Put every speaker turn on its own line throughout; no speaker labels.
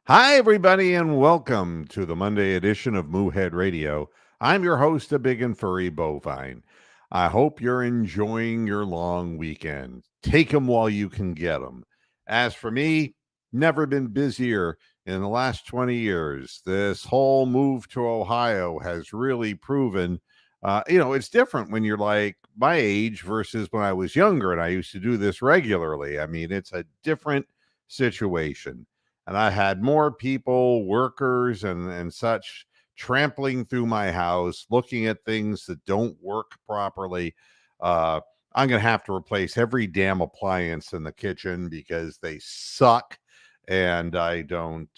Hi, everybody, and welcome to the Monday edition of Moohead Radio. I'm your host, a big and furry bovine. I hope you're enjoying your long weekend. Take them while you can get them. As for me, never been busier in the last 20 years. This whole move to Ohio has really proven, it's different when you're like my age versus when I was younger and I used to do this regularly. I mean, it's a different situation, and I had more people, workers, and such trampling through my house, looking at things that don't work properly. Uh, I'm going to have to replace every damn appliance in the kitchen because they suck, and I don't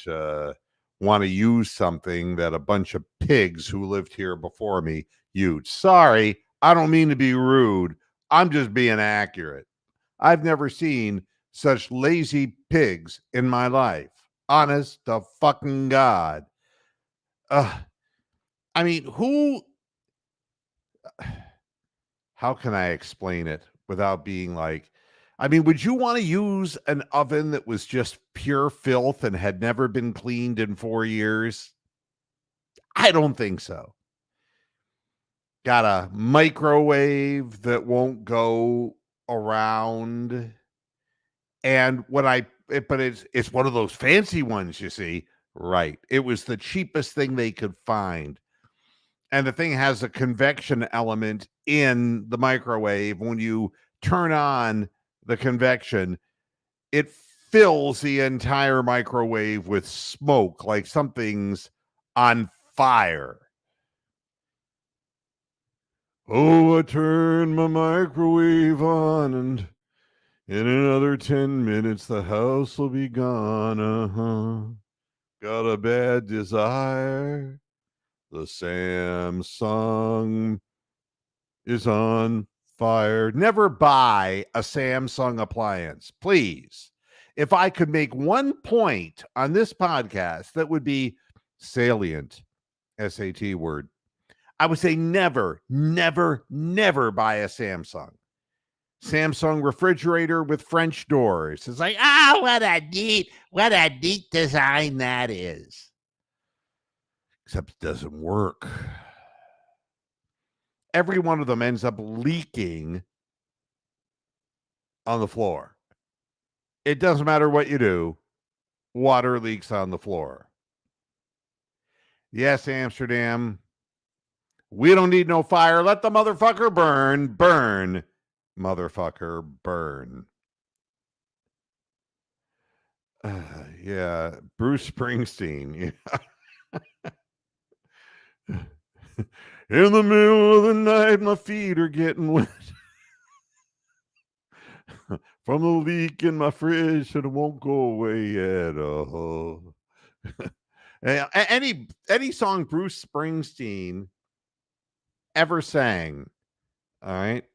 want to use something that a bunch of pigs who lived here before me used. Sorry, I don't mean to be rude. I'm just being accurate. I've never seen such lazy pigs in my life. Honest to fucking God. Uh, I mean, how can I explain it without being like, I mean, would you want to use an oven that was just pure filth and had never been cleaned in 4 years? I don't think so. Got a microwave that won't go around. And but it's one of those fancy ones, you see. Right. It was the cheapest thing they could find. And the thing has a convection element in the microwave. When you turn on the convection, it fills the entire microwave with smoke, like something's on fire. Oh, I turned my microwave on, and in another 10 minutes, the house will be gone. Got a bad desire. The Samsung is on fire. Never buy a Samsung appliance, please. If I could make one point on this podcast that would be salient, SAT word, I would say never, never, never buy a Samsung refrigerator with French doors. It's like, what a neat design that is. Except it doesn't work. Every one of them ends up leaking on the floor. It doesn't matter what you do, water leaks on the floor. Yes, Amsterdam, we don't need no fire. Let the motherfucker burn, burn, motherfucker, burn. Yeah, Bruce Springsteen. In the middle of the night, my feet are getting wet from the leak in my fridge, and it won't go away yet. Oh. Any song Bruce Springsteen ever sang, all right,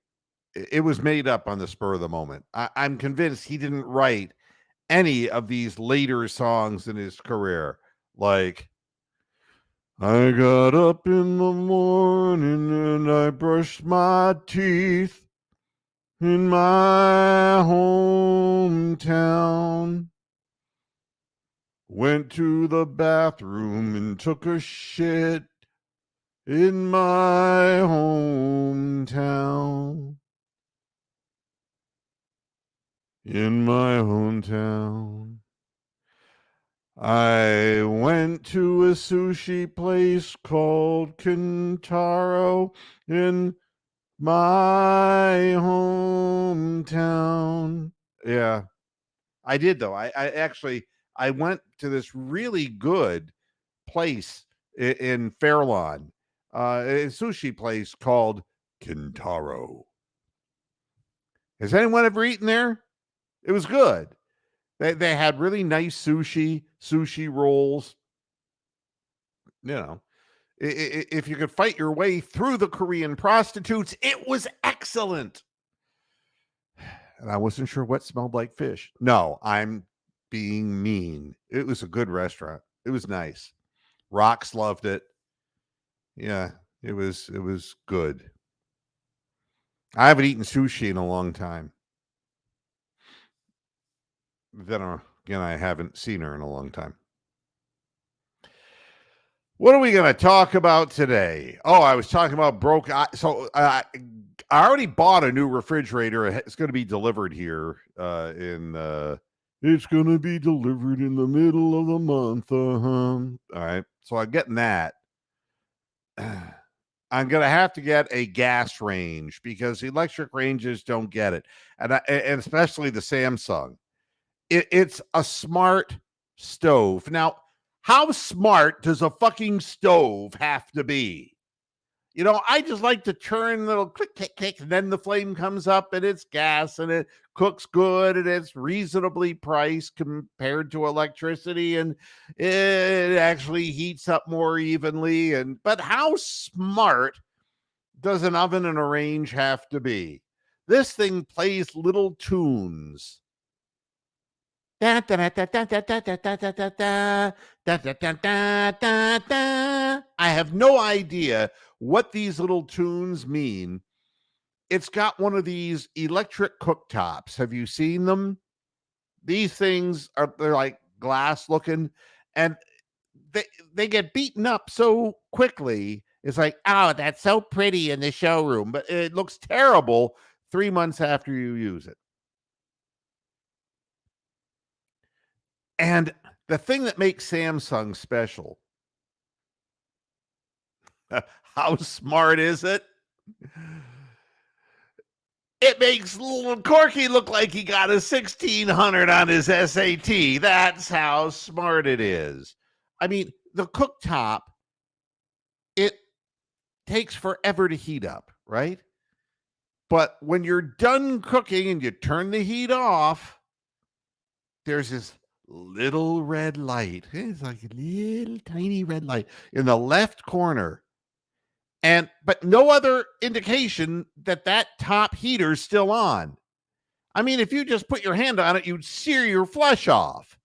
it was made up on the spur of the moment. I'm convinced he didn't write any of these later songs in his career. Like, I got up in the morning and I brushed my teeth in my hometown. Went to the bathroom and took a shit in my hometown. In my hometown. I went to a sushi place called Kintaro in my hometown. Yeah, I did though. I went to this really good place in Fairlawn, a sushi place called Kintaro. Has anyone ever eaten there? It was good. They had really nice sushi rolls. You know, if you could fight your way through the Korean prostitutes, it was excellent. And I wasn't sure what smelled like fish. No, I'm being mean. It was a good restaurant. It was nice. Rocks loved it. Yeah, it was good. I haven't eaten sushi in a long time. Then again, I haven't seen her in a long time. What are we going to talk about today? Oh, I was talking about broke. I already bought a new refrigerator. It's going to be delivered here It's going to be delivered in the middle of the month. All right. So I'm getting that. I'm going to have to get a gas range because electric ranges don't get it. And especially the Samsung. It's a smart stove. Now, how smart does a fucking stove have to be? You know, I just like to turn little click, click, click, and then the flame comes up and it's gas and it cooks good and it's reasonably priced compared to electricity and it actually heats up more evenly. But how smart does an oven and a range have to be? This thing plays little tunes. I have no idea what these little tunes mean. It's got one of these electric cooktops. Have you seen them? These things they're like glass looking and they they get beaten up so quickly. It's like, oh, that's so pretty in the showroom, but it looks terrible 3 months after you use it. And the thing that makes Samsung special, how smart is it? It makes little Corky look like he got a 1600 on his SAT. That's how smart it is. I mean, the cooktop, it takes forever to heat up, right? But when you're done cooking and you turn the heat off, there's this little red light. It's like a little tiny red light in the left corner. But no other indication that that top heater's still on. I mean, if you just put your hand on it, you'd sear your flesh off.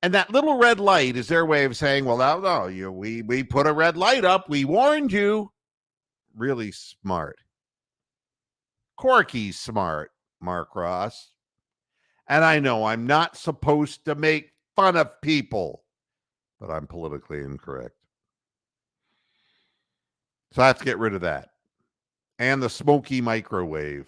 And that little red light is their way of saying, well, no, we put a red light up. We warned you. Really smart. Corky's smart, Mark Ross. And I know I'm not supposed to make fun of people, but I'm politically incorrect. So I have to get rid of that. And the smoky microwave.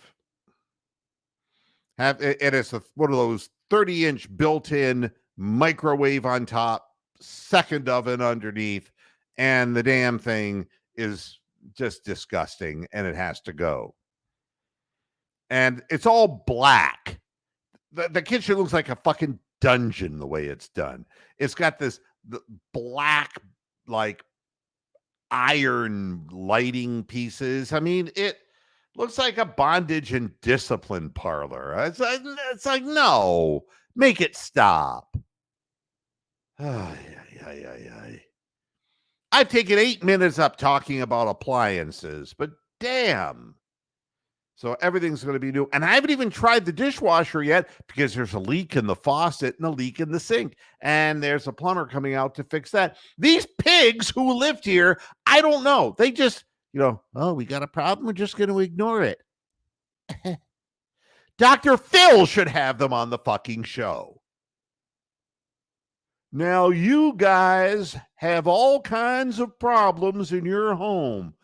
It's one of those 30-inch built-in microwave on top, second oven underneath, and the damn thing is just disgusting and it has to go. And it's all black. The kitchen looks like a fucking dungeon the way it's done. It's got this black, like iron lighting pieces. I mean, it looks like a bondage and discipline parlor. It's like no, make it stop. I've taken 8 minutes up talking about appliances, but damn. So everything's going to be new. And I haven't even tried the dishwasher yet because there's a leak in the faucet and a leak in the sink. And there's a plumber coming out to fix that. These pigs who lived here, I don't know. They just, oh, we got a problem. We're just going to ignore it. Dr. Phil should have them on the fucking show. Now, you guys have all kinds of problems in your home,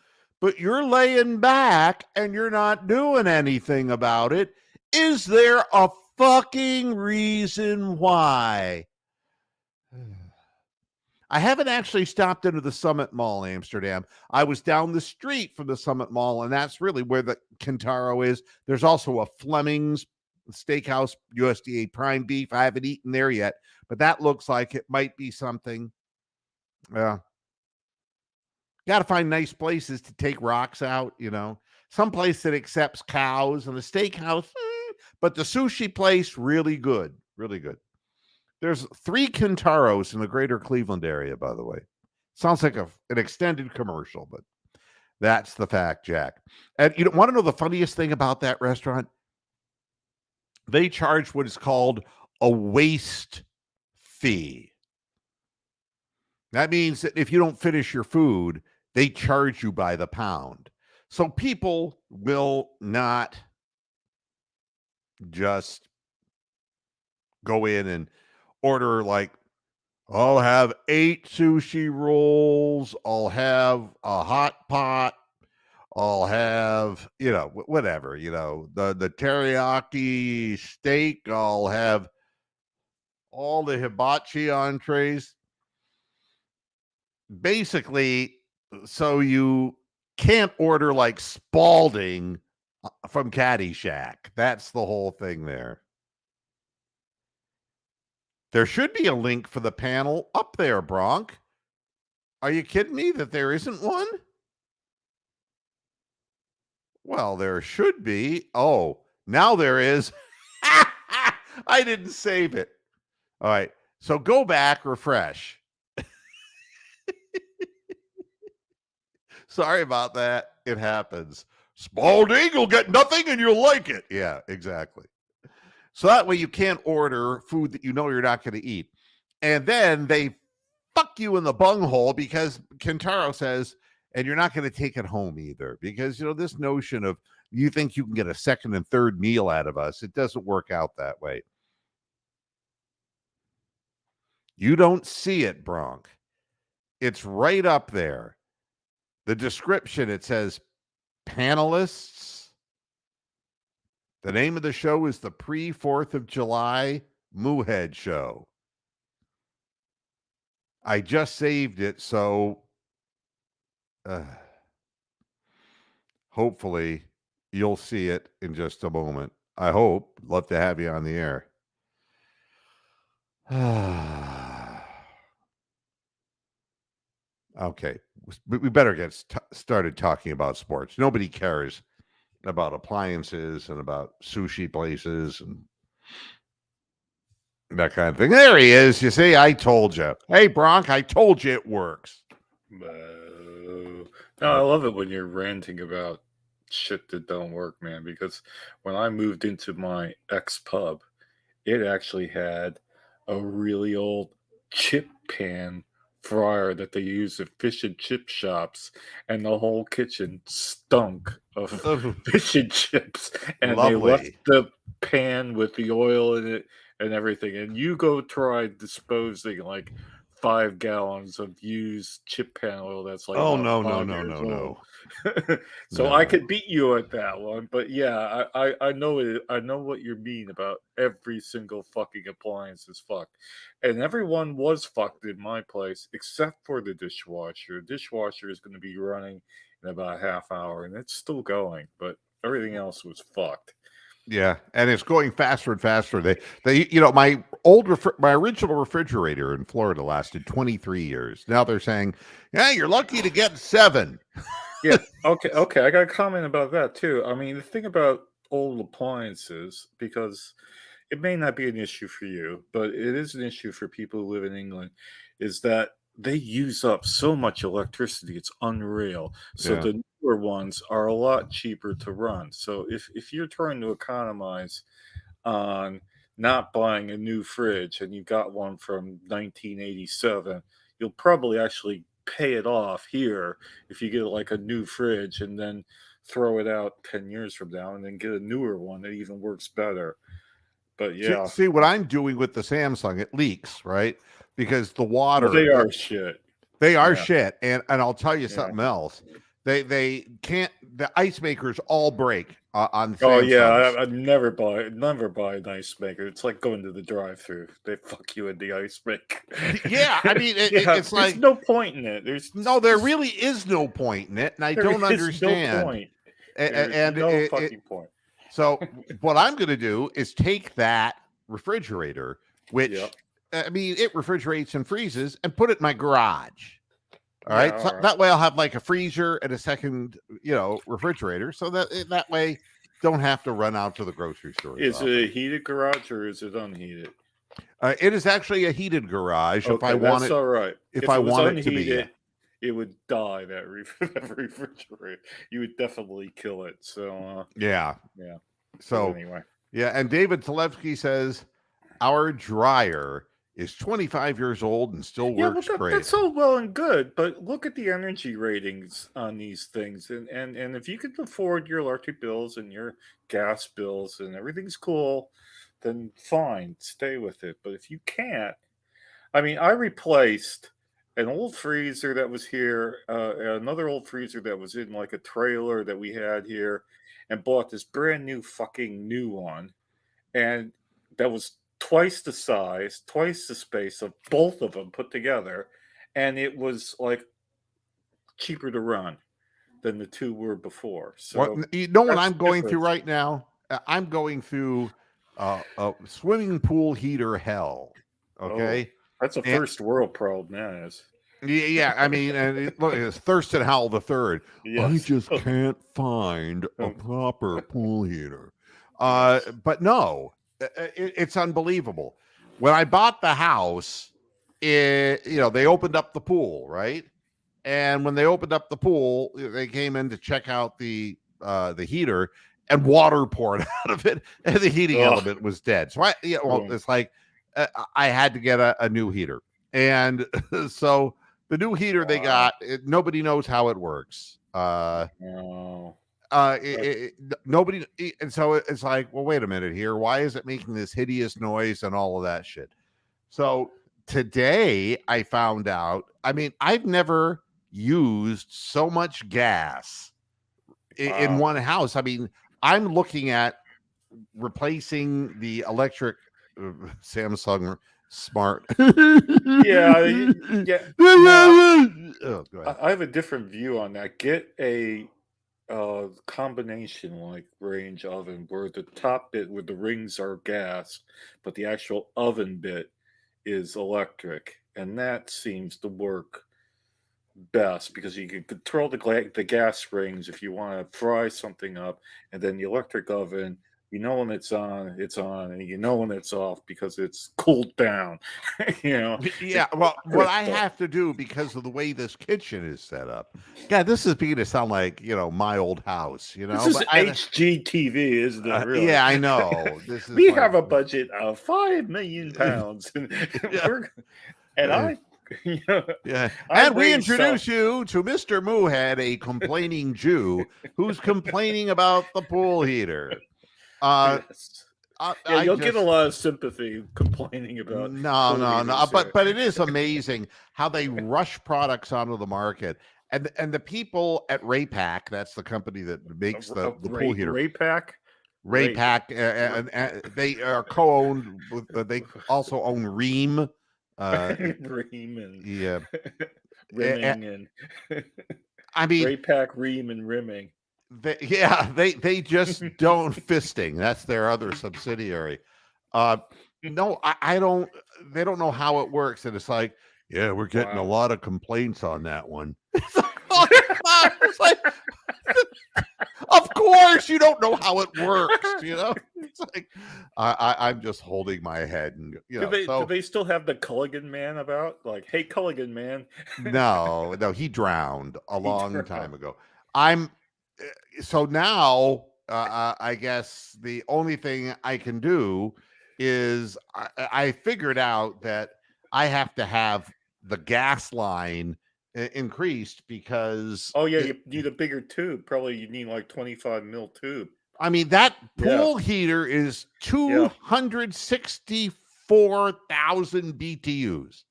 but you're laying back and you're not doing anything about it. Is there a fucking reason why? I haven't actually stopped into the Summit Mall, Amsterdam. I was down the street from the Summit Mall, and that's really where the Kintaro is. There's also a Fleming's Steakhouse, USDA prime beef. I haven't eaten there yet, but that looks like it might be something. Yeah. Got to find nice places to take rocks out, some place that accepts cows, and the steakhouse, but the sushi place, really good. Really good. There's 3 Kintaros in the greater Cleveland area, by the way. Sounds like an extended commercial, but that's the fact, Jack. And you want to know the funniest thing about that restaurant? They charge what is called a waste fee. That means that if you don't finish your food, they charge you by the pound. So people will not just go in and order like I'll have 8 sushi rolls. I'll have a hot pot. I'll have, whatever, the teriyaki steak. I'll have all the hibachi entrees. Basically, so you can't order like Spalding from Caddyshack. That's the whole thing there. There should be a link for the panel up there, Bronk. Are you kidding me that there isn't one? Well, there should be. Oh, now there is. I didn't save it. All right. So go back, refresh. Sorry about that. It happens. Spalding, you'll get nothing and you'll like it. Yeah, exactly. So that way you can't order food that you know you're not going to eat. And then they fuck you in the bunghole because Kentaro says, and you're not going to take it home either. Because, this notion of you think you can get a second and third meal out of us, it doesn't work out that way. You don't see it, Bronk. It's right up there. The description, it says panelists. The name of the show is the pre-4th of July Moohead Show. I just saved it, so hopefully you'll see it in just a moment. I hope. Love to have you on the air. Okay. We better get started talking about sports. Nobody cares about appliances and about sushi places and that kind of thing. There he is. You see, I told you. Hey, Bronk, I told you it works.
No, I love it when you're ranting about shit that don't work, man. Because when I moved into my ex pub, it actually had a really old chip pan fryer that they use at fish and chip shops, and the whole kitchen stunk of fish and chips. And they left
Lovely.
the pan with the oil in it and everything. And you go try disposing like 5 gallons of used chip pan oil that's like
Oh,
about
no, no,
5
no,
years
no,
old.
no.
So I
No.
could beat you at that one, but yeah, I know it. I know what you mean about every single fucking appliance is fucked, and everyone was fucked in my place except for the dishwasher. The dishwasher is going to be running in about a half hour, and it's still going, but everything else was fucked.
Yeah, and it's going faster and faster. They, my original refrigerator in Florida lasted 23 years. Now they're saying, yeah, you're lucky to get 7.
Yeah. Okay. I got a comment about that too. I mean, the thing about old appliances, because it may not be an issue for you, but it is an issue for people who live in England, is that they use up so much electricity. It's unreal. So
Yeah.
the newer ones are a lot cheaper to run. So if you're trying to economize on not buying a new fridge and you got one from 1987, you'll probably actually pay it off here if you get like a new fridge and then throw it out 10 years from now and then get a newer one that even works better. But
See,
yeah,
see what I'm doing with the Samsung, it leaks, right? Because the
well,
water,
they are shit.
they are
Yeah,
shit. And I'll tell you
yeah.
something else. They can't, the ice makers all break on
Oh yeah,
Samsungs.
I never buy an ice maker. It's like going to the drive-through. They fuck you in the ice maker.
Yeah, I mean,
Yeah,
it's
there's
like,
no point in it. There's
no, there
just
really is no point in it. And I
there
don't
is no
understand.
point. There's
And
no fucking point.
so what I'm going to do is take that refrigerator,
Yep.
which I mean, it refrigerates and freezes, and put it in my garage. All
Yeah.
right, so
All right.
that way I'll have like a freezer and a second, refrigerator, so that way don't have to run out to the grocery store as
Is it a
often.
heated garage or is it unheated?
It is actually a heated garage if I
Okay,
want
that's
it.
all right.
If
If
I
it was
want it to be,
unheated, it would die. That refrigerator, you would definitely kill it. So,
yeah.
yeah. But
So
anyway,
yeah, and David Talevsky says our dryer is 25 years old and still
yeah. Well,
works great.
that's all well and good, but look at the energy ratings on these things, and if you can afford your electric bills and your gas bills and everything's cool, then fine, stay with it. But if you can't, I mean, I replaced an old freezer that was here, another old freezer that was in like a trailer that we had here, and bought this brand new fucking new one. And that was twice the size, twice the space of both of them put together. And it was like cheaper to run than the two were before.
What
So
you know what
that's
I'm
the
going through
difference.
right now? I'm going through a swimming pool heater hell.
Oh,
Okay,
that's a
and
first world problem, that is.
yeah, I mean, look, it's Thurston Howell the third. I
Yes.
just can't find a proper pool heater.
Yes.
But no, it's unbelievable. When I bought the house, they opened up the pool, right? And when they opened up the pool, they came in to check out the heater, and water poured out of it, and the heating
Ugh.
element was dead. So well,
Boom.
it's like I had to get a new heater, and so the new heater they
Wow.
got, nobody knows how it works.
No.
Nobody, and so it's like, well, wait a minute here. Why is it making this hideous noise and all of that shit? So today I found out. I mean, I've never used so much gas in
Wow.
one house. I mean, I'm looking at replacing the electric Samsung Smart.
Yeah, yeah. Now
Oh, go ahead.
I have a different view on that. Get a combination like range oven where the top bit with the rings are gas, but the actual oven bit is electric, and that seems to work best because you can control the gas rings if you want to fry something up, and then the electric oven. You know when it's on, and you know when it's off because it's cooled down. you know,
Yeah,
it's
well, what I
crystal.
have to do because of the way this kitchen is set up, God, this is beginning to sound like my old house,
This
but
is HGTV, isn't it? Really?
yeah, I know this is
We
like,
have a budget of £5 million, and
yeah,
we're and
uh,
you know,
yeah,
I
and we
raised
introduce you to Mr. Moohead, a complaining Jew who's complaining about the pool heater. Uh,
yes, yeah.
I
You'll get a
just
lot of sympathy complaining about
No,
pool
no, no.
heaters
But
here.
it is amazing how they rush products onto the market, and the people at Raypak, that's the company that makes the pool heater.
Ray Pack, Ray,
Raypak, and they are co-owned with. They also own Ream.
Ream and
Yeah, a-
rimming and
I mean,
Ray Pack, Ream and rimming.
they just don't fisting. That's their other subsidiary. Uh, no, I don't. They don't know how it works, and it's like, yeah, we're getting a
Wow.
lot of complaints on that one. It's like, oh, God. It's like, of course, you don't know how it works. It's like I'm just holding my head, and
Do
so
they still have the Culligan man about? Like, hey, Culligan man,
no, no, he drowned a
he
long
drowned.
time ago. I'm so now. I guess the only thing I can do is I figured out that I have to have the gas line increased because
Oh yeah, you need a bigger tube. Probably you need like 25 mil tube.
I mean that
Yeah,
pool heater is
yeah.
264,000 BTUs.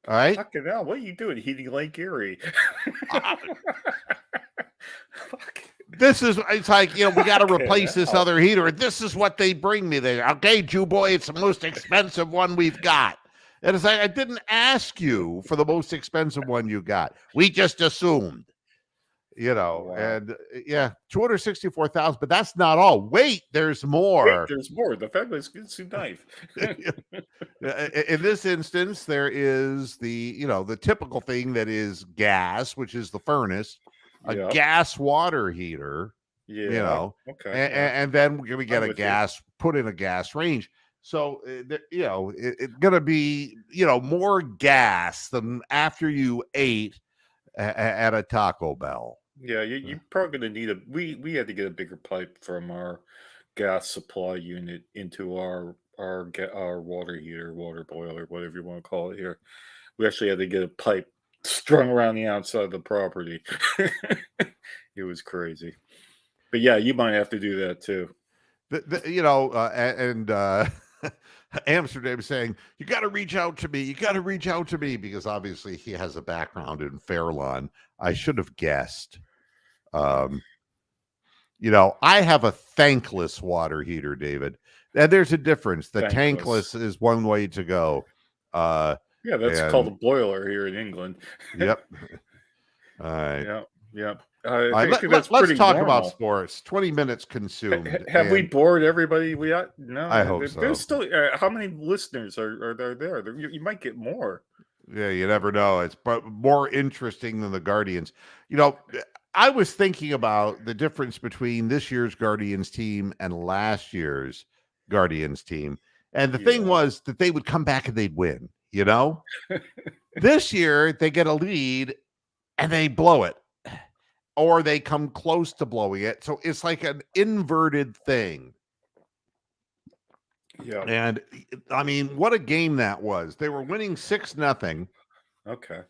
All right.
Fucking hell, what are you doing, heating Lake Erie?
Uh,
Fuck.
This is it's like we got to
Fucking
replace this
hell.
other heater. This is what they bring me there. Okay, Jew boy, it's the most expensive one we've got. And it's like I didn't ask you for the most expensive one you got. We just assumed,
Wow.
and yeah, 264,000. But that's not all. Wait, there's
Wait,
more.
there's more. The fabulous Ginsu knife.
In this instance, there is the typical thing that is gas, which is the furnace, a
Yep.
gas water heater, you
Yeah.
know,
Okay.
and,
Yeah.
and then we get
I'm
a
with you.
put in a gas range. So it's gonna be more gas than after you ate at a Taco Bell.
Yeah, you're probably gonna need a. We had to get a bigger pipe from our gas supply unit into our water heater, water boiler, whatever you want to call it here. We actually had to get a pipe strung around the outside of the property. It was crazy. But yeah, you might have to do that too.
And Amsterdam saying, "You got to reach out to me. You got to reach out to me," because obviously he has a background in Fairlawn. I should have guessed.
Yeah,
Um, I have a thankless water heater, David. And there's a difference. The
thankless.
tankless is one way to go. Uh,
Yeah, that's called a
and
boiler here in England.
yep. All right.
Yeah, yeah.
All right.
I think that's
Let's
pretty
talk about
normal.
sports. 20 minutes consumed.
Have we
And
bored everybody? We got no.
I hope
There's
so.
still how many listeners are there? You might get more.
Yeah, you never know. It's but more interesting than the Guardians. I was thinking about the difference between this year's Guardians team and last year's Guardians team. And the thing
Yeah,
was that they would come back and they'd win. This year they get a lead and they blow it or they come close to blowing it. So it's like an inverted thing.
yeah.
And I mean, what a game that was. They were winning 6-0.
Okay.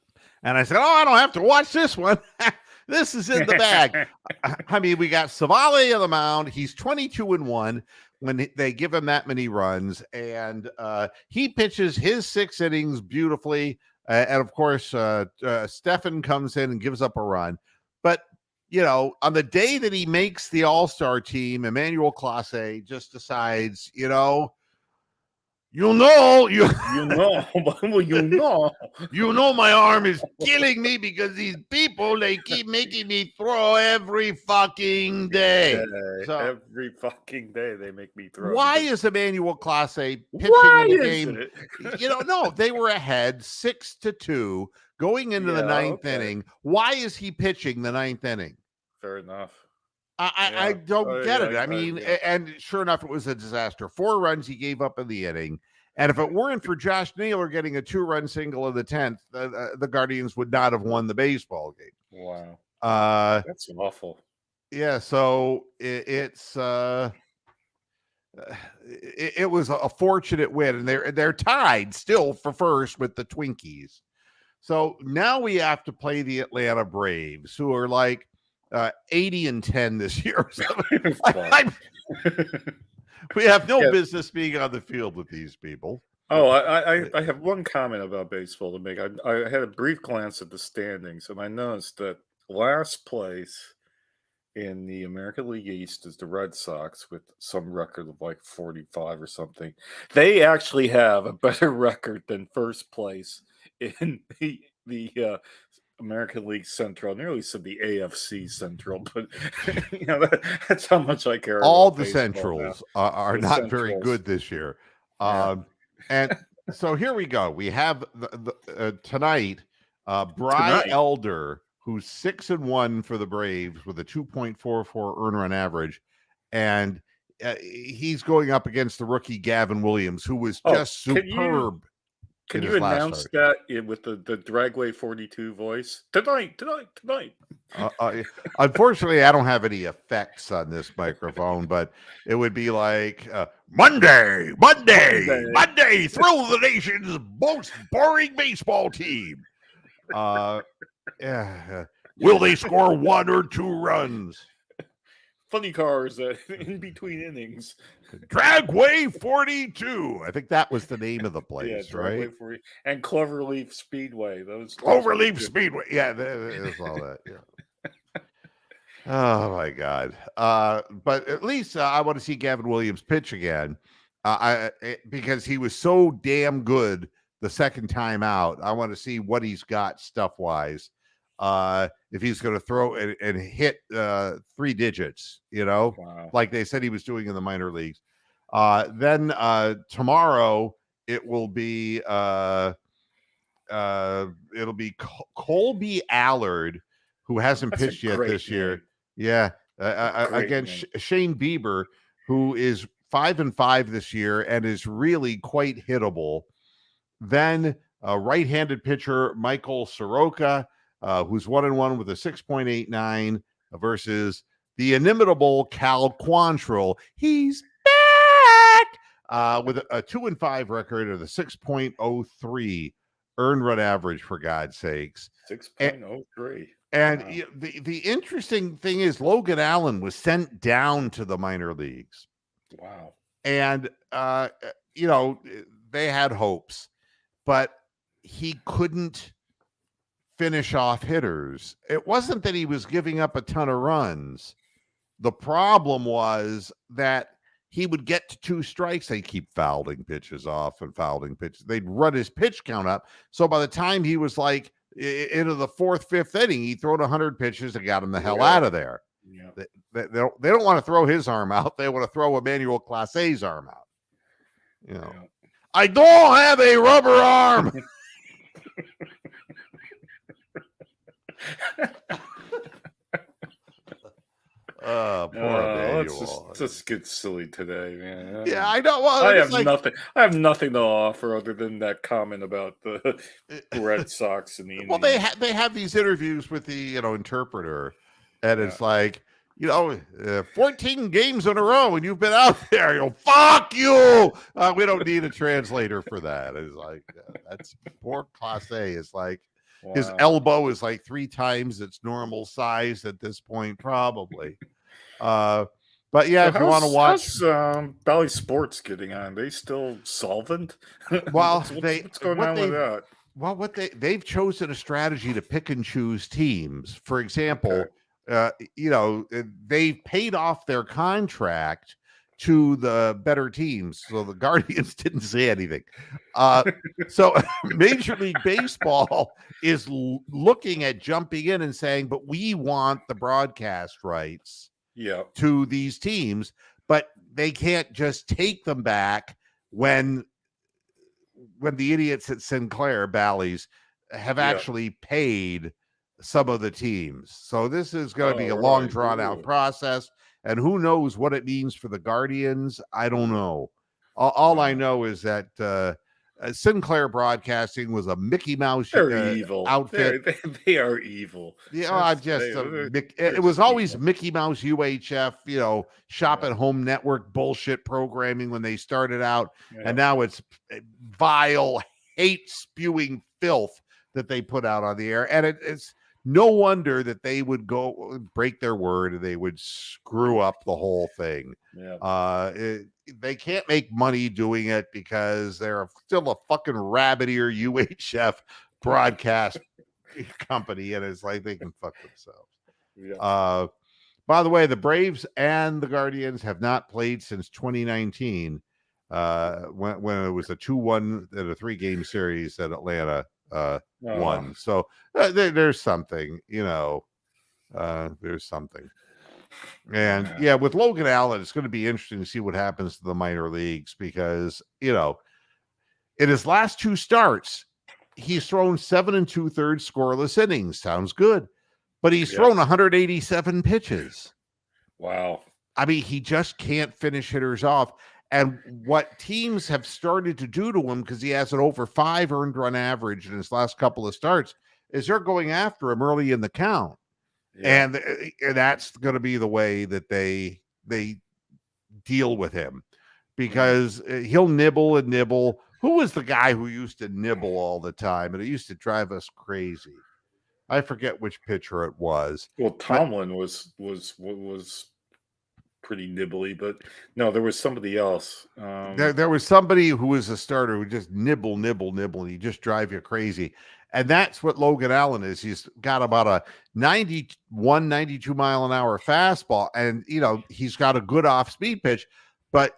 And I said, "Oh, I don't have to watch this one. This is in the bag." I mean, we got Savale on the mound. He's 22-1 when they give him that many runs. And he pitches his 6 innings beautifully. And of course, Stefan comes in and gives up a run. But, on the day that he makes the All-Star team, Emmanuel Clase just decides, you know, you
You know, well, you know.
you know my arm is killing me because these people they keep making me throw every fucking day. So
Every fucking day they make me throw.
why
Because
is Emmanuel Clase pitching
why
in a
is
game?
it?
No, they were ahead 6-2 going into the
Yeah.
ninth
Okay.
inning. Why is he pitching the ninth inning?
Fair enough.
I
Yeah.
don't get
Yeah.
it. I mean,
Yeah.
and sure enough, it was a disaster. 4 runs he gave up in the inning. And if it weren't for Josh Naylor getting a 2-run single in the 10th, the Guardians would not have won the baseball game.
Wow.
Uh,
That's awful.
yeah, so it was a fortunate win, and they're tied still for first with the Twinkies. So now we have to play the Atlanta Braves, who are like 80-10 this year. We have no
Yeah.
business being on the field with these people.
Oh, I have one comment about baseball to make. I had a brief glance at the standings, and I noticed that last place in the American League East is the Red Sox with some record of like 45 or something. They actually have a better record than first place in the American League Central. I nearly said the AFC Central, but that's how much I care
All
about
the
baseball now.
Centrals are
The
not very
Centrals,
good this year.
yeah.
And so here we go. We have tonight Bry
Tonight,
Elder, who's 6-1 for the Braves with a 2.44 earn run average. And he's going up against the rookie Gavin Williams, who was
oh,
just superb
can
in
you
his last
announce
start.
that with the Dragway 42 voice? Tonight.
Unfortunately, I don't have any effects on this microphone, but it would be like Monday, thrill the nation's most boring baseball team. Yeah. Will they score 1 or 2 runs?
Funny cars in between innings.
Dragway 42. I think that was the name of the
Yeah,
place, right?
Dragway 40 and Cloverleaf Speedway. Those
Cloverleaf Speedway. Yeah, there's all that. Yeah. Oh my God! But at least I want to see Gavin Williams pitch again, because he was so damn good the second time out. I want to see what he's got stuff wise. If he's going to throw and hit 3 digits,
Wow.
like they said he was doing in the minor leagues. Then tomorrow it will be it'll be Colby Allard, who hasn't
That's a
pitched yet
great
this year.
name.
Yeah,
Great
against
name.
Shane Bieber, who is 5-5 this year and is really quite hittable. Then right-handed pitcher Michael Soroka, who's 1-1 with a 6.89 versus the inimitable Cal Quantrill. He's back with a 2-5 record of the 6.03 earned run average, for God's sakes.
6.03.
And
Wow.
the interesting thing is Logan Allen was sent down to the minor leagues.
Wow.
And you know, they had hopes, but he couldn't finish off hitters. It wasn't that he was giving up a ton of runs. The problem was that he would get to two strikes. They keep fouling pitches off and fouling pitches. They'd run his pitch count up. So by the time he was like into the fourth, fifth inning, he threw 100 pitches and got him the hell out of there.
Yeah.
They don't want to throw his arm out. They want to throw Emmanuel Clase's arm out. You know, I don't have a rubber arm. Poor Emmanuel.
Let's just get silly today, man.
Yeah, I know. Well,
I have nothing. I have nothing to offer other than that comment about the Red Sox and the.
Well, they have these interviews with the interpreter, and it's like 14 games in a row, and you've been out there. Fuck you. We don't need a translator for that. It's like that's poor Clase. It's like. Wow. His elbow is like 3 times its normal size at this point, probably. But yeah, so if you want to watch,
how's Bally Sports getting on? They still solvent?
Well,
what's going on with that?
Well, they've chosen a strategy to pick and choose teams. For example, they paid off their contract to the better teams. So the Guardians didn't say anything. So Major League Baseball is looking at jumping in and saying, but we want the broadcast rights to these teams, but they can't just take them back when the idiots at Sinclair, Bally's, have actually paid some of the teams. So this is going to be a long, drawn-out process. And who knows what it means for the Guardians? I don't know. All I know is that Sinclair Broadcasting was a Mickey Mouse
evil
outfit.
They are evil.
Yeah, it was always evil. Mickey Mouse UHF, shop at home network bullshit programming when they started out. Yeah. And now it's vile, hate spewing filth that they put out on the air. And it's no wonder that they would go break their word and they would screw up the whole thing. Yeah. They can't make money doing it because they're still a fucking rabbit ear UHF broadcast company, and it's like they can fuck themselves. Yeah. By the way, the Braves and the Guardians have not played since 2019, when it was a 2-1 in a 3-game series that Atlanta won. So there's something, there's something. And with Logan Allen, it's going to be interesting to see what happens to the minor leagues because, in his last 2 starts, he's thrown 7 2/3 scoreless innings. Sounds good. But he's thrown 187 pitches.
Wow.
I mean, he just can't finish hitters off. And what teams have started to do to him, because he has an over 5 earned run average in his last couple of starts, is they're going after him early in the count. Yeah. And that's going to be the way that they deal with him, because he'll nibble and nibble. Who was the guy who used to nibble all the time? And it used to drive us crazy. I forget which pitcher it was.
Well, Tomlin was pretty nibbly, but no, there was somebody else.
There was somebody who was a starter who just nibble, and he just drive you crazy. And that's what Logan Allen is. He's got about a 91, 92 mile an hour fastball, and he's got a good off-speed pitch, but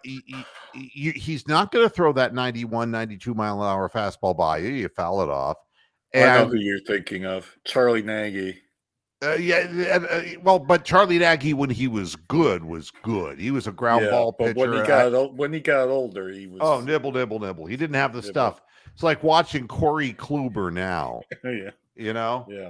he's not going to throw that 91, 92 mile an hour fastball by you. You foul it off.
And, I know who you're thinking of, Charlie Nagy.
But Charlie Nagy, when he was good, He was a ground ball pitcher.
But when he got older, he was
nibble. He didn't have the stuff. It's like watching Corey Kluber now.
Yeah.
Yeah.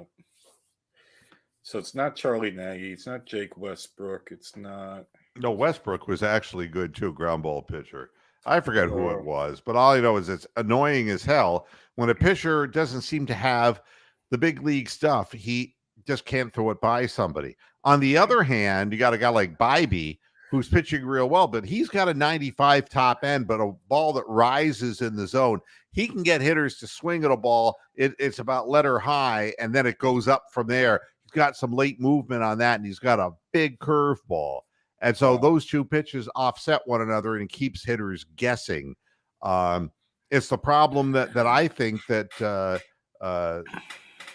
So it's not Charlie Nagy. It's not Jake Westbrook. It's not.
No, Westbrook was actually good too, ground ball pitcher. I forget who it was, but all I know is it's annoying as hell when a pitcher doesn't seem to have the big league stuff. He just can't throw it by somebody. On the other hand, you got a guy like Bybee who's pitching real well, but he's got a 95 top end, but a ball that rises in the zone. He can get hitters to swing at a ball. It's about letter high, and then it goes up from there. He's got some late movement on that, and he's got a big curveball. And so those two pitches offset one another and keeps hitters guessing. It's the problem that I think that uh,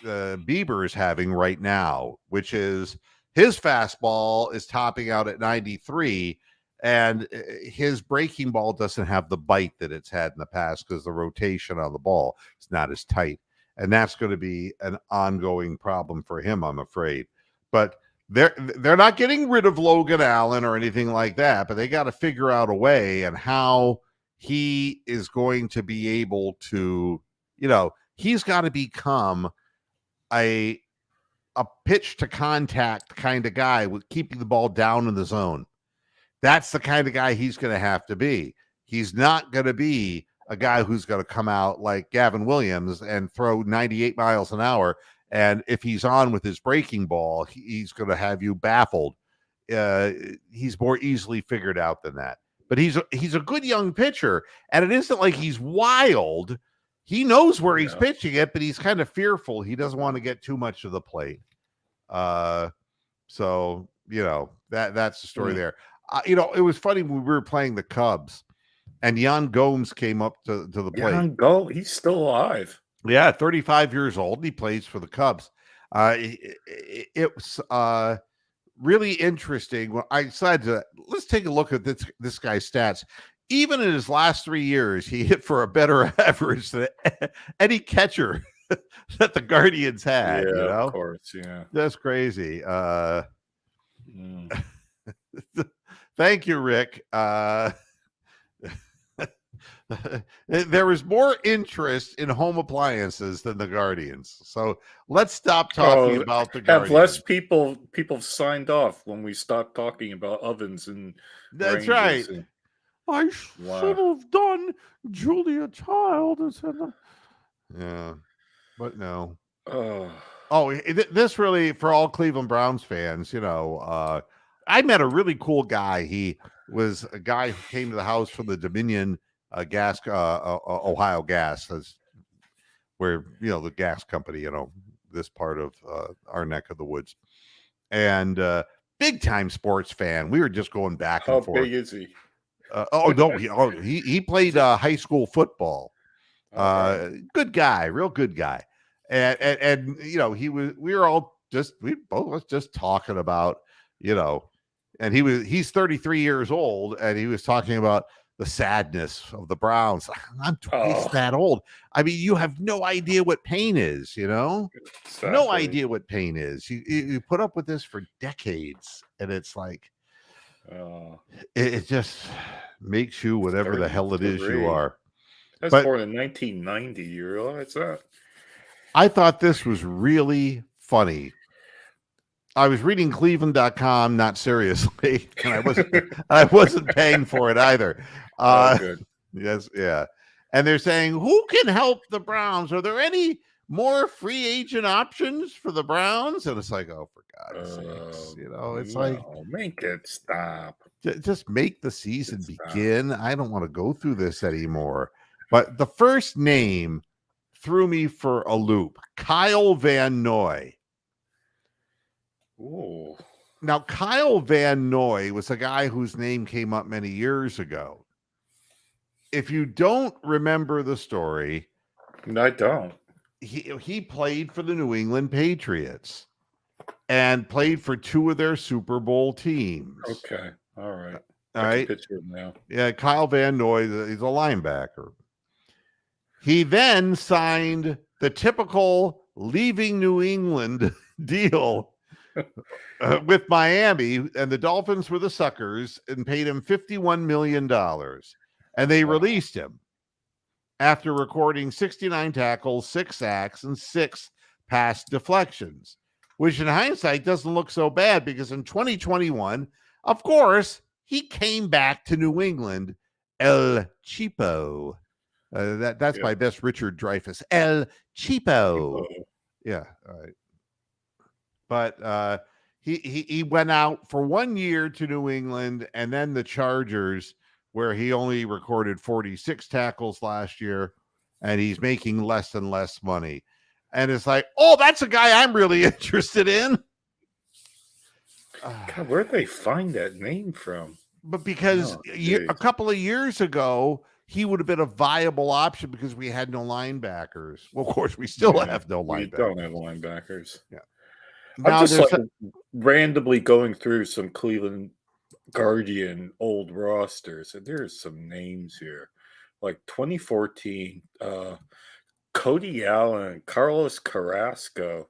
Bieber is having right now, which is his fastball is topping out at 93, and his breaking ball doesn't have the bite that it's had in the past because the rotation on the ball is not as tight. And that's going to be an ongoing problem for him, I'm afraid. But they're not getting rid of Logan Allen or anything like that, but they got to figure out a way and how he is going to be able to, he's got to become a pitch to contact kind of guy with keeping the ball down in the zone. That's the kind of guy he's going to have to be. He's not going to be a guy who's going to come out like Gavin Williams and throw 98 miles an hour. And if he's on with his breaking ball, he's going to have you baffled. He's more easily figured out than that. But he's a good young pitcher, and it isn't like he's wild. He knows where he's pitching it, but he's kind of fearful. He doesn't want to get too much to the plate. So that's the story there. It was funny when we were playing the Cubs, and Yan Gomes came up to the plate.
Yan Gomes, he's still alive.
Yeah, 35 years old. And he plays for the Cubs. It was really interesting. When I decided let's take a look at this guy's stats. Even in his last 3 years, he hit for a better average than any catcher that the Guardians had.
Yeah, of course. Yeah,
that's crazy. Thank you, Rick. There was more interest in home appliances than the Guardians. So let's stop talking about the Guardians.
Have less people signed off when we stopped talking about ovens and
that's right. I should have done Julia Child. Yeah, but no. This really, for all Cleveland Browns fans, I met a really cool guy. He was a guy who came to the house from the Dominion Gas, Ohio Gas, where the gas company, this part of our neck of the woods, and big time sports fan. We were just going back and forth.
How big is he?
He played high school football. Good guy, real good guy, and we both was just talking about, and he's 33 years old, and he was talking about the sadness of the Browns. I'm twice that old. I mean, you have no idea what pain is, exactly. No idea what pain is. You put up with this for decades, and it's like, it just makes you whatever the hell it is you are.
That's born in 1990. You realize that?
I thought this was really funny. I was reading Cleveland.com, not seriously, and I wasn't paying for it either.
Good.
Yes, yeah. And they're saying, who can help the Browns? Are there any more free agent options for the Browns? And it's like, oh, for God's sakes, it's like,
make it stop.
Just make the season begin. I don't want to go through this anymore. But the first name threw me for a loop. Kyle Van Noy.
Ooh.
Now, Kyle Van Noy was a guy whose name came up many years ago. If you don't remember the story,
I don't.
He played for the New England Patriots and played for 2 of their Super Bowl teams.
Okay. All right.
All right.
Picture him now.
Yeah, Kyle Van Noy, he's a linebacker. He then signed the typical leaving New England deal with Miami, and the Dolphins were the suckers and paid him $51 million. And they released him after recording 69 tackles, 6 sacks, and 6 pass deflections, which in hindsight doesn't look so bad because in 2021, of course, he came back to New England, El Cheapo. That's my best Richard Dreyfuss. El Cheapo. Yeah, all right. But he went out for 1 year to New England, and then the Chargers, where he only recorded 46 tackles last year, and he's making less and less money. And it's like, oh, that's a guy I'm really interested in.
God, where'd they find that name from?
But because a couple of years ago, he would have been a viable option because we had no linebackers. Well, of course, we still
Yeah,
have no
we don't
linebackers.
have linebackers.
Yeah.
I'm
Now
just like
there's
randomly going through some Cleveland Guardian old rosters, and there's some names here, like 2014, Cody Allen, Carlos Carrasco,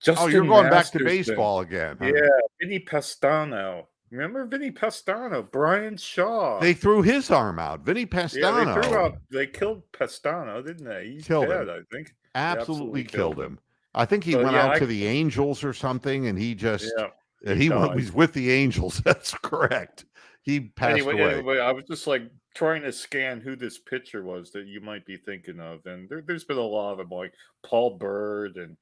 oh, you're
Justin
going back to
Masterson,
baseball again,
yeah,
huh?
Vinny Pastano. Remember Vinny Pastano? Brian Shaw.
They threw his arm out. Vinny
Yeah,
Pastano
they killed Pastano, didn't they? He's
killed
dead,
him.
I think. They
Absolutely
absolutely
killed
killed him.
him. I think he
So
went
yeah,
out to the Angels or something, and he just
yeah, he died.
he's with the Angels. That's correct. He passed away.
Anyway, I was just like trying to scan who this pitcher was that you might be thinking of, and there's been a lot of them, like Paul Bird and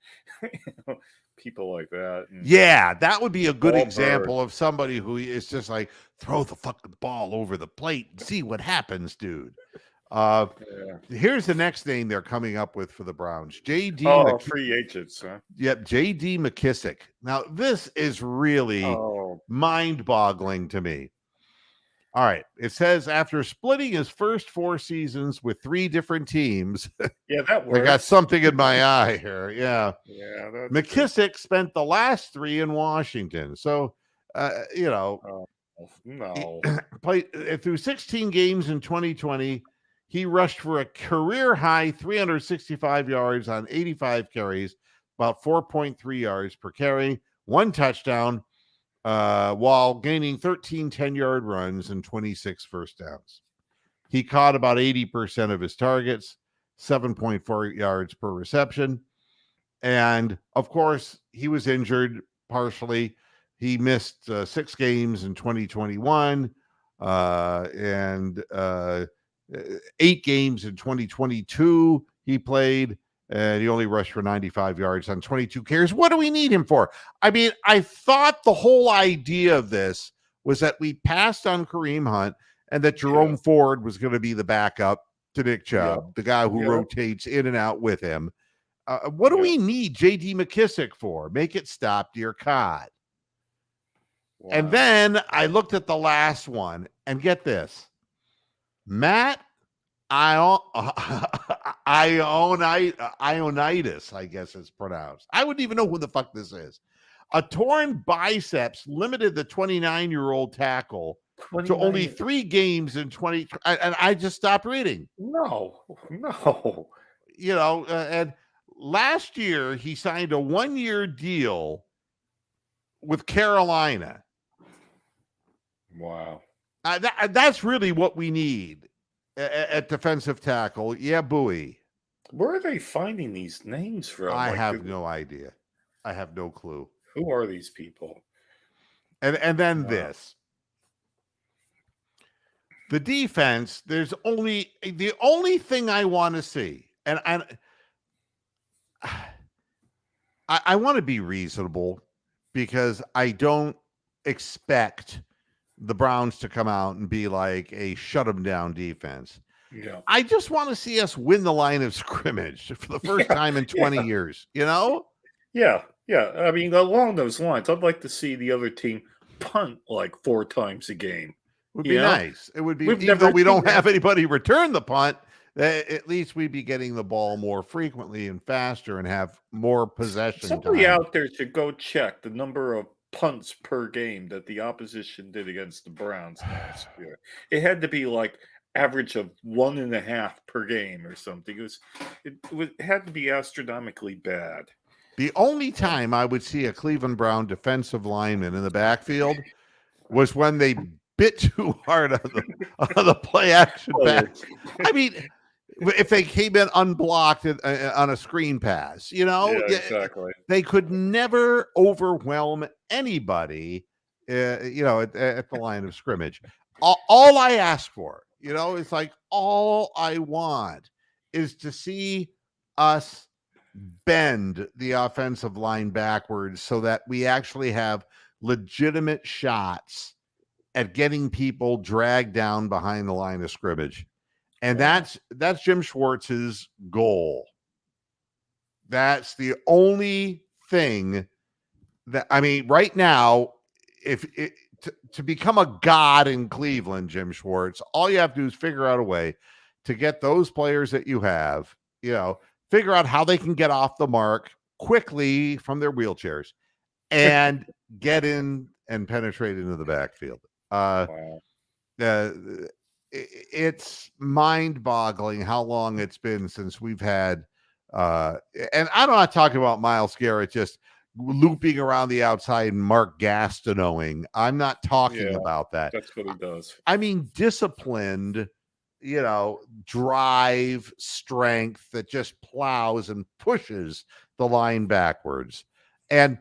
people like that. And
Yeah, that would be a good
Paul Bird,
example of somebody who is just like throw the fucking ball over the plate and see what happens, dude. Uh,
yeah.
Here's the next name they're coming up with for the Browns.
Oh, free agents, huh?
Yep, J.D. McKissick. Now, this is really
Oh,
mind-boggling to me. All right. It says after splitting his first 4 seasons with 3 different teams,
yeah, that
I got
works.
something in my eye here. Yeah.
Yeah, that's good.
McKissick spent the last 3 in Washington. So, you know,
Oh,
he
no.
played through 16 games in 2020. He rushed for a career high 365 yards on 85 carries, about 4.3 yards per carry, 1 touchdown, while gaining 13 10-yard runs and 26 first downs. He caught about 80% of his targets, 7.4 yards per reception. And of course, he was injured partially. He missed 6 games in 2021 and 8 games in 2022. He played and he only rushed for 95 yards on 22 carries. What do we need him for? I mean, I thought the whole idea of this was that we passed on Kareem Hunt and that
Yeah,
Jerome Ford was going to be the backup to Nick
yeah,
Chubb, the guy who
yeah,
rotates in and out with him. What do
yeah.
we need J.D. McKissick for? Make it stop, dear God. And
Wow.
then I looked at the last one and get this. Matt Ionitis, I guess it's pronounced. I wouldn't even know who the fuck this is. A torn biceps limited the 29-year-old tackle to only
29.
3 games in 20. And I just stopped reading.
No, no.
You know, and last year he signed a 1-year deal with Carolina.
Wow.
That's really what we need at defensive tackle. Yeah, Bowie.
Where are they finding these names from?
I
Like,
have no idea. I have no clue.
who are these people?
And then
Wow.
this. The defense, there's only the only thing I want to see, and I want to be reasonable because I don't expect the Browns to come out and be like a shut them down defense.
Yeah.
I just want to see us win the line of scrimmage for the first
Yeah.
time in 20
Yeah.
years, you know?
Yeah. Yeah. I mean, along those lines, I'd like to see the other team punt like 4 times a game.
Would
You
be
know,
nice. It would be,
we've
even though
never
we
seen
don't
that.
have anybody return the punt, at least we'd be getting the ball more frequently and faster and have more possession
Somebody
time.
out there should go check the number of punts per game that the opposition did against the Browns last year. It had to be like average of 1.5 per game or something. It had to be astronomically bad.
The only time I would see a Cleveland Brown defensive lineman in the backfield was when they bit too hard on the play action
Oh, yeah.
pass. I mean, if they came in unblocked on a screen pass, you know,
Yeah, exactly.
they could never overwhelm anybody, you know, at the line of scrimmage. All I ask for, you know, it's like all I want is to see us bend the offensive line backwards so that we actually have legitimate shots at getting people dragged down behind the line of scrimmage. And
Wow.
that's Jim Schwartz's goal. That's the only thing that, I mean, right now, if to become a god in Cleveland, Jim Schwartz, all you have to do is figure out a way to get those players that you have, figure out how they can get off the mark quickly from their wheelchairs and get in and penetrate into the backfield.
Wow.
Uh, it's mind-boggling how long it's been since we've had and I'm not talking about Miles Garrett just looping around the outside and Mark Gastineauing. I'm not talking
Yeah,
about that.
that's what he does.
I mean disciplined, drive, strength that just plows and pushes the line backwards. And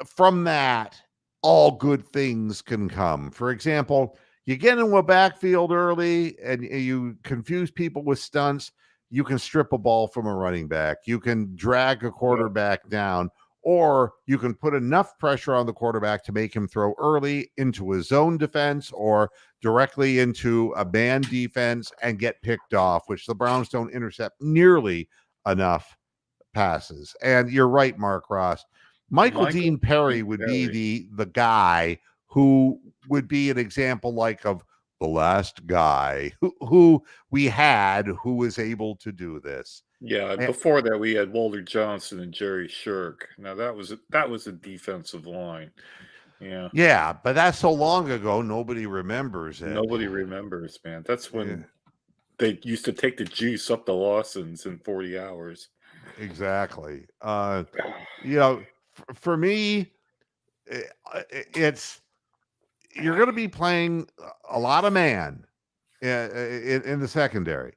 from that, all good things can come. For example, you get into a backfield early and you confuse people with stunts, you can strip a ball from a running back. You can drag a
Yeah,
quarterback down, or you can put enough pressure on the quarterback to make him throw early into a zone defense or directly into a man defense and get picked off, which the Browns don't intercept nearly enough passes. And you're right, Mark Ross. Michael
Michael
Dean Perry
Dean
would be
Perry.
the guy who would be an example like of the last guy who we had who was able to do this.
Yeah, and
And
before that we had Walter Johnson and Jerry Shirk. Now that was a defensive line. Yeah.
yeah, but that's so long ago, nobody remembers it.
Nobody remembers, man. That's
Yeah,
when they used to take the juice up to Lawson's in 40 hours.
exactly. For me, it's you're going to be playing a lot of man in the secondary.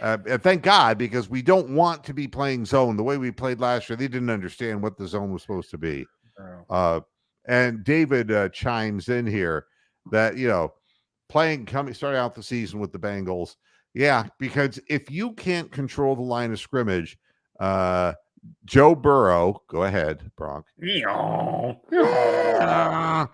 And thank God, because we don't want to be playing zone the way we played last year. They didn't understand what the zone was supposed to be.
Oh,
Uh, and David chimes in here that starting out the season with the Bengals. Yeah, because if you can't control the line of scrimmage, uh, Joe Burrow, go ahead, Bronk.
meow.
Uh,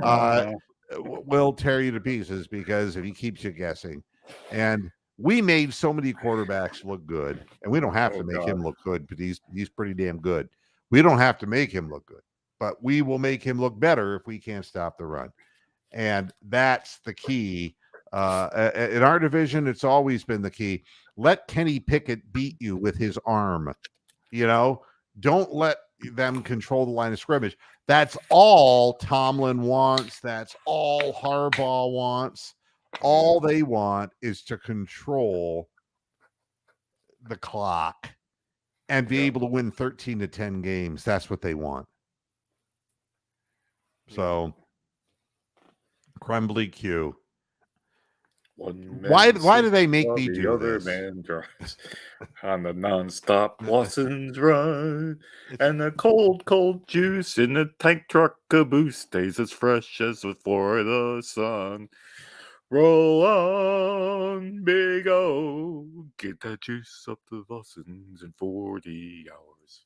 uh,
Meow.
will tear you to pieces because if he keeps you guessing. And we made so many quarterbacks look good, and we don't have
Oh
to make
God.
him look good, but he's pretty damn good. We don't have to make him look good, but we will make him look better if we can't stop the run. And that's the key. In our division, it's always been the key. Let Kenny Pickett beat you with his arm. You know, don't let them control the line of scrimmage. That's all Tomlin wants. That's all Harbaugh wants.
Yeah.
All they want is to control the clock and be
Yep.
able to win 13 to 10 games. That's what they want.
Yep.
So, Crumbly Q.
One
Why
man
do they
sleeps
make
while
me
the
do
other
this?
man drives on the nonstop Lawson's run.
It's
And the cold, cold juice in the tank truck caboose stays as fresh as the Florida sun. Roll on, Big O. Get that juice up to Lawson's in 40 hours.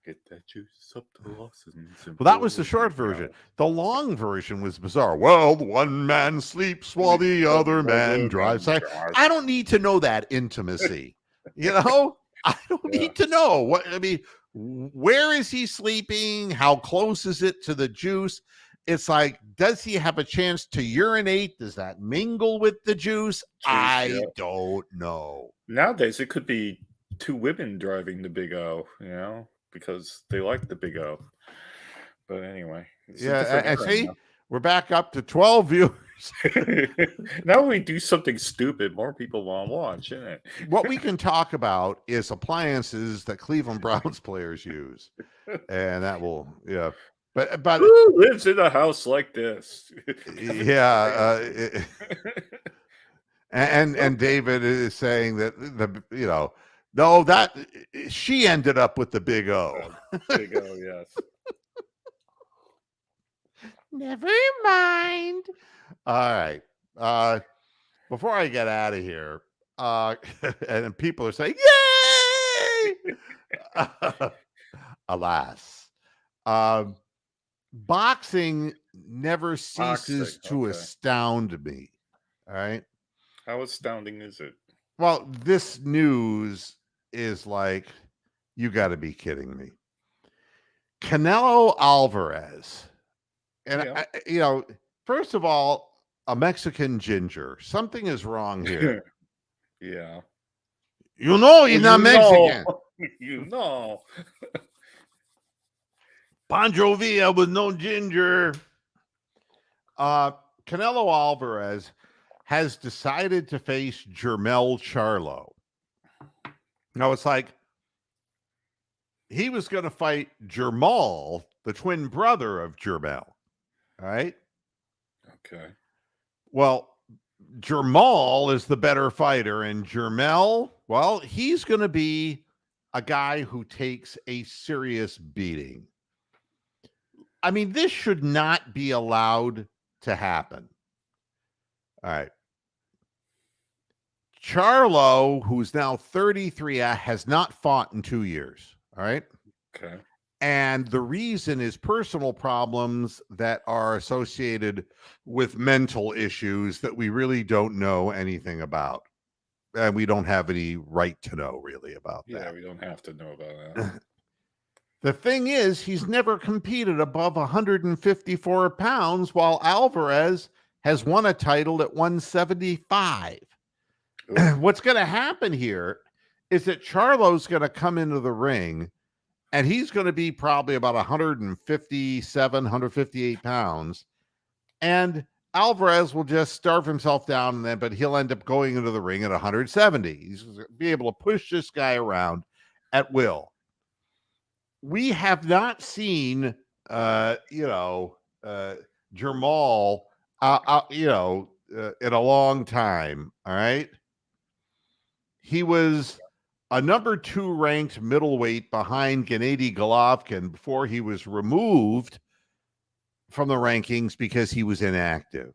Get that juice up to Lawson's in
well, that was the
40
short version.
hours.
The long version was bizarre. Well, one man sleeps while the
While
other
the
man
other
drives.
man
I
drives.
don't need to know that intimacy. I don't
Yeah.
need to know what I mean. Where is he sleeping? How close is it to the juice? It's like, does he have a chance to urinate? Does that mingle with the juice?
Juice,
I
yeah.
don't know.
Nowadays, it could be two women driving the Big O, because they like the Big O. But anyway, it's a
Yeah,
different
and
era
see, we're back up to 12 viewers.
now. Now we do something stupid, more people want to watch, isn't it?
What we can talk about is appliances that Cleveland Browns players use, and that will, yeah. But
Who lives in a house like this? Kevin
yeah,
Stefanski.
and
Okay,
David is saying that no, that she ended up with the big O.
Big O, yes.
Never mind. All right. Before I get out of here, and people are saying, "Yay!" Alas, um, boxing never
Boxing,
ceases to
okay.
astound me. All right.
How astounding is it?
Well, this news is like, you got to be kidding me. Canelo Alvarez, And
Yeah.
first of all, a Mexican ginger. Something is wrong here.
Yeah.
He's
Well,
not Mexican.
you know.
Pancho Villa with no ginger. Uh, Canelo Alvarez has decided to face Jermell Charlo. Now it's like he was going to fight Jermall, the twin brother of Jermell. All right.
Okay.
Well, Jermall is the better fighter, and Jermell, well, he's going to be a guy who takes a serious beating. I mean, this should not be allowed to happen. All right. Charlo, who's now 33, has not fought in 2 years. All right.
Okay.
And the reason is personal problems that are associated with mental issues that we really don't know anything about. And we don't have any right to know really about
Yeah,
that.
we don't have to know about that.
The thing is, he's never competed above 154 pounds, while Alvarez has won a title at 175. What's going to happen here is that Charlo's going to come into the ring and he's going to be probably about 157, 158 pounds. And Alvarez will just starve himself down, and then, but he'll end up going into the ring at 170. He's going to be able to push this guy around at will. We have not seen, Jermall, in a long time. All right. He was a number 2 ranked middleweight behind Gennady Golovkin before he was removed from the rankings because he was inactive.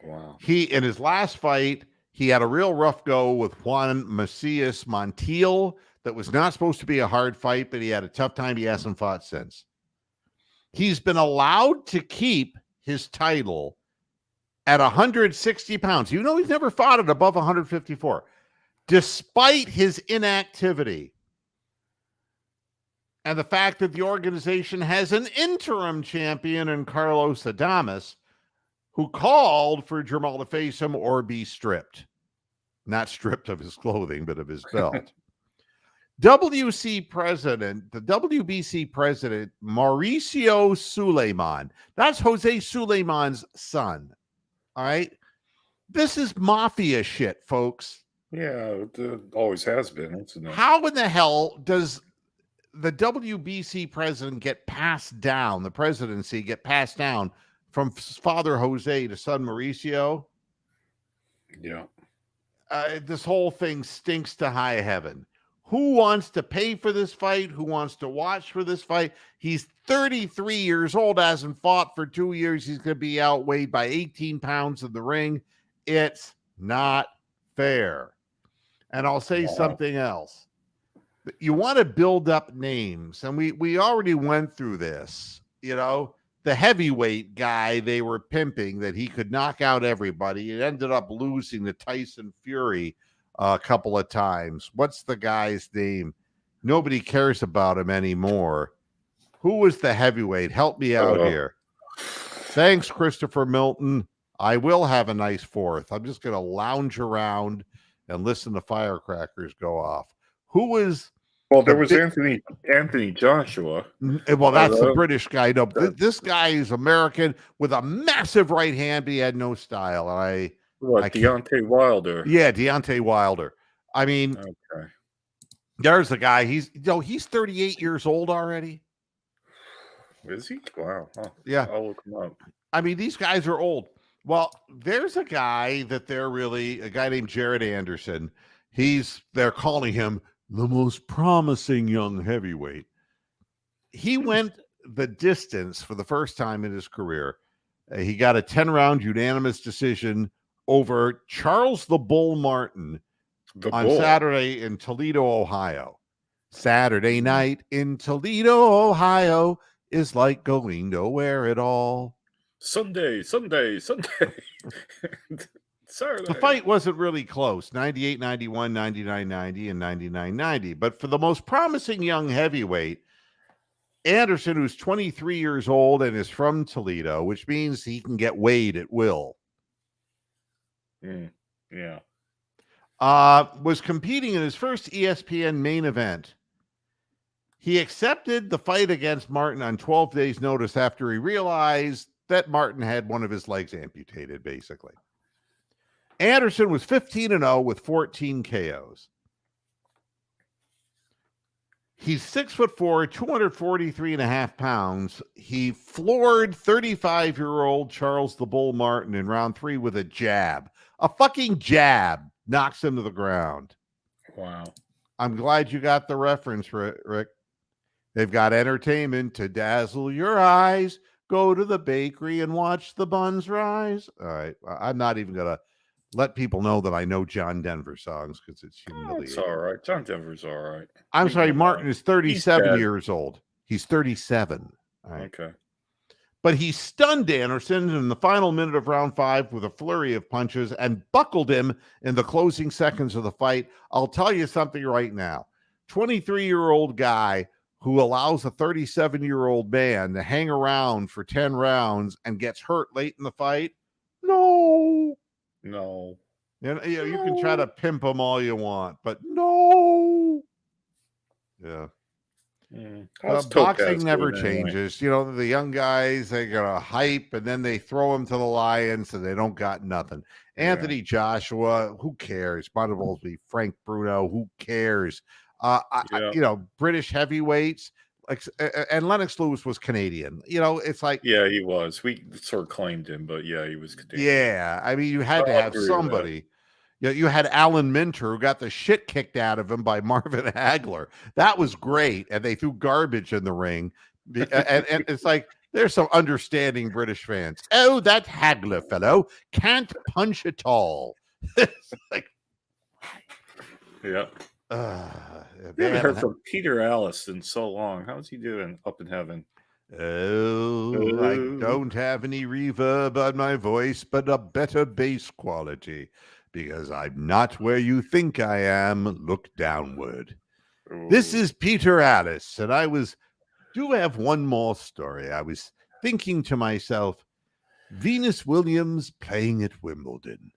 Wow.
He, in his last fight, he had a real rough go with Juan Macias Montiel. That was not supposed to be a hard fight, but he had a tough time. He hasn't fought since. He's been allowed to keep his title at 160 pounds. He's never fought it above 154, despite his inactivity. And the fact that the organization has an interim champion in Carlos Adames, who called for Jermall to face him or be stripped. Not stripped of his clothing, but of his belt. The WBC president, Mauricio Suleiman. That's Jose Suleiman's son. All right. This is mafia shit, folks.
Yeah, it always has been.
How in the hell does the WBC president get passed down, the presidency get passed down from father Jose to son Mauricio?
Yeah.
This whole thing stinks to high heaven. Who wants to pay for this fight? Who wants to watch for this fight? He's 33 years old, hasn't fought for 2 years. He's going to be outweighed by 18 pounds in the ring. It's not fair. And I'll say something else. You want to build up names, and we already went through this. The heavyweight guy they were pimping that he could knock out everybody. It ended up losing to Tyson Fury a couple of times. What's the guy's name? Nobody cares about him anymore. Who was the heavyweight? Help me out here. Thanks, Christopher Milton. I will have a nice 4th. I'm just going to lounge around and listen to firecrackers go off. Who was...
Well, there was Anthony Joshua.
Well, that's the British guy. No, this guy is American with a massive right hand, but he had no style.
Deontay Wilder?
Yeah, Deontay Wilder. I mean, okay. There's the guy. He's 38 years old already.
Is he? Wow. Huh.
Yeah.
I'll look him up.
I mean, these guys are old. Well, there's a guy that a guy named Jared Anderson. They're calling him the most promising young heavyweight. He went the distance for the first time in his career. He got a 10-round unanimous decision over Charles the Bull Martin on Saturday in Toledo, Ohio. Saturday night in Toledo, Ohio is like going nowhere at all.
Sunday. Saturday.
The fight wasn't really close, 98-91, 99-90, and 99-90. But for the most promising young heavyweight, Anderson, who's 23 years old and is from Toledo, which means he can get weighed at will,
Yeah.
was competing in his first ESPN main event. He accepted the fight against Martin on 12 days' notice after he realized that Martin had one of his legs amputated, basically. Anderson was 15-0 with 14 KOs. He's 6'4", 243.5 pounds. He floored 35-year-old Charles the Bull Martin in round 3 with a jab. A fucking jab knocks him to the ground.
Wow.
I'm glad you got the reference, Rick. They've got entertainment to dazzle your eyes. Go to the bakery and watch the buns rise. All right. I'm not even going to let people know that I know John Denver songs because it's humiliating.
It's all right. John Denver's all right.
I'm sorry, Martin is 37 years old. He's 37. All right.
Okay.
But he stunned Anderson in the final minute of round 5 with a flurry of punches and buckled him in the closing seconds of the fight. I'll tell you something right now. 23-year-old guy who allows a 37-year-old man to hang around for 10 rounds and gets hurt late in the fight? No. You can try to pimp him all you want, but no. Yeah. Boxing never changes. Anyway. The young guys, they got a hype and then they throw them to the lions and they don't got nothing. Anthony Joshua, who cares? Might as well be Frank Bruno, who cares? British heavyweights, and Lennox Lewis was Canadian. It's like,
yeah, he was. We sort of claimed him, but yeah, he was Canadian.
Yeah, I mean, you had to have somebody. You had Alan Minter, who got the shit kicked out of him by Marvin Hagler. That was great, and they threw garbage in the ring. And it's like, there's some understanding British fans. Oh, that Hagler fellow can't punch at all. It's like,
yeah. We haven't heard from Peter Alice in so long. How's he doing up in heaven?
Oh, I don't have any reverb on my voice, but a better bass quality. Because I'm not where you think I am. Look downward. Ooh. This is Peter Alice, and I do have one more story. I was thinking to myself, Venus Williams playing at Wimbledon.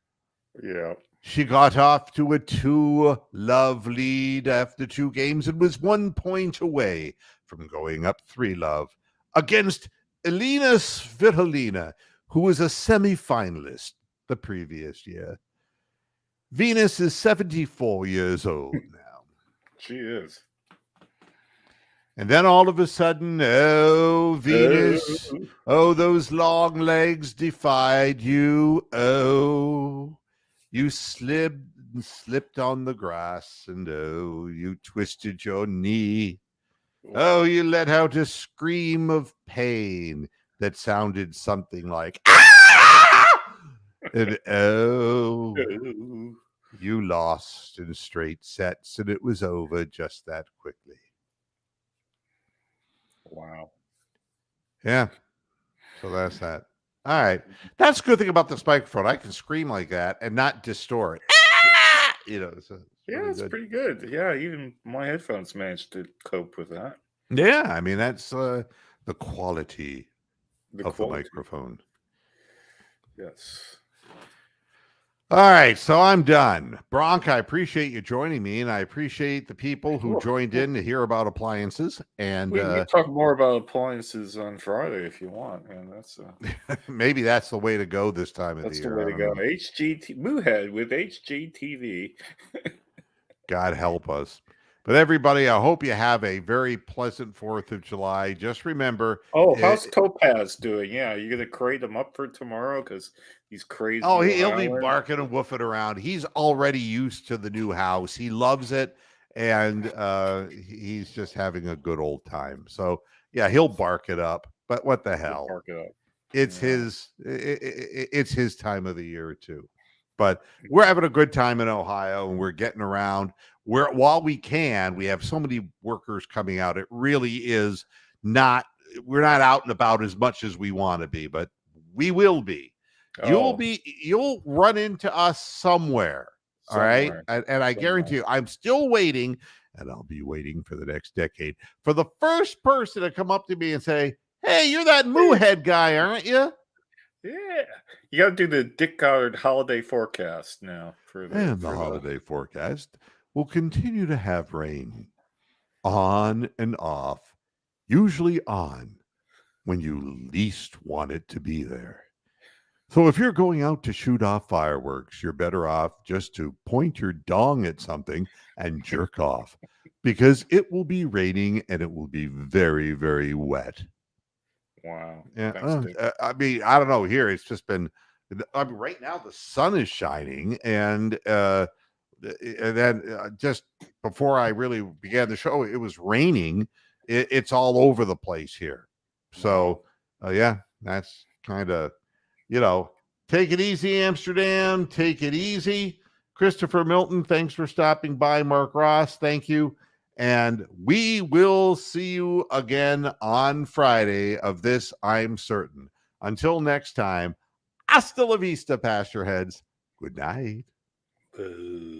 Yeah.
She got off to a 2-love lead after 2 games and was 1 point away from going up 3-love against Elina Svitolina, who was a semifinalist the previous year. Venus is 74 years old now.
She is.
And then all of a sudden, oh, Venus, oh, those long legs defied you. Oh, you slipped on the grass, and oh, you twisted your knee. Oh, you let out a scream of pain that sounded something like, ah! And oh, you lost in straight sets, and it was over just that quickly.
Wow.
Yeah. So that's that. All right. That's a good thing about this microphone. I can scream like that and not distort.
It's pretty good. Yeah, even my headphones managed to cope with that.
Yeah, I mean, that's the quality of the microphone.
Yes.
All right, so I'm done. Bronk, I appreciate you joining me, and I appreciate the people who joined in to hear about appliances. And
we can talk more about appliances on Friday if you want. And that's
maybe that's the way to go this time of the year.
That's the way to go. HGT Moohead with HGTV.
God help us. But everybody, I hope you have a very pleasant 4th of July. Just remember.
Oh, how's Topaz doing? Yeah, you going to crate him up for tomorrow? Because he's crazy.
Oh, he'll be barking and woofing around. He's already used to the new house. He loves it. And he's just having a good old time. So, yeah, he'll bark it up. But what the hell?
Bark it up.
It's his time of the year, too. But we're having a good time in Ohio, and we're getting around. While we can, we have so many workers coming out. It really is we're not out and about as much as we want to be, but we will be. Oh. You'll run into us somewhere. All right. And I guarantee you, I'm still waiting. and I'll be waiting for the next decade for the first person to come up to me and say, "Hey, you're that Moohead guy, aren't you?"
Yeah, you got to do the Dick Goddard holiday forecast now
And the
for the.
holiday forecast will continue to have rain on and off, usually on when you least want it to be there. So if you're going out to shoot off fireworks, you're better off just to point your dong at something and jerk off because it will be raining and it will be very, very wet.
Wow,
Yeah,
thanks, Dick.
I mean, I don't know. Here, it's just been. I mean, right now the sun is shining, and then just before I really began the show, it was raining. It's all over the place here.
Wow.
So, yeah, that's kind of, you know, take it easy, Amsterdam. Take it easy. Christopher Milton, thanks for stopping by. Mark Ross, thank you. And we will see you again on Friday of this, I'm certain. Until next time, hasta la vista, pasture heads. Good night.
Boo.